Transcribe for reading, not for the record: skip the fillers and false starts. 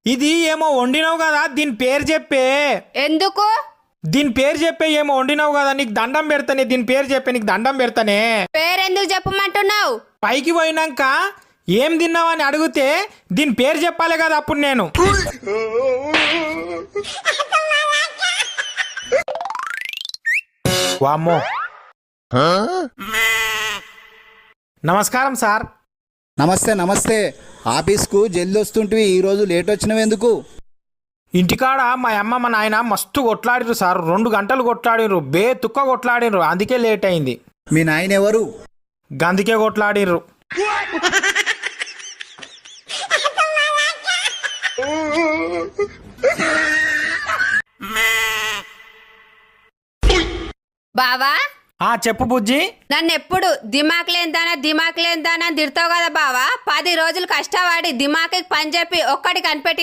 ఇది ఏమో వండినావు కదా, దీని పేరు చెప్పే. ఎందుకు? దీని పేరు చెప్పే. ఏమో వండినావు కదా, నీకు దండం పెడతానే. దీని పేరు చెప్పే, నీకు దండం పెడతానే. పేరెందుకు చెప్పమంటున్నావు? పైకి పోయినాక ఏం తిన్నావని అడిగితే దీని పేరు చెప్పాలి కదా అప్పుడు నేను. వామ్మో. నమస్కారం సార్. నమస్తే నమస్తే. ఆఫీస్కు జల్ది వస్తుంటివి, ఈరోజు లేట్ వచ్చినవి ఎందుకు? ఇంటికాడ మా అమ్మ మా నాయన మస్తు కొట్లాడిరు సార్. 2 గంటలు కొట్లాడిరు, తుక్క కొట్లాడిరు. అందుకే లేట్ అయింది. మీ నాయన ఎవరు? గందుకే కొట్లాడిర్రు. బావా, చెప్పు బుజ్జి. నన్ను ఎప్పుడు దిమాక్ లేని దానా తిడతావు కదా బావా. 10 రోజులు కష్టపడి దిమాకి పని చెప్పి ఒక్కటి కనిపెట్టి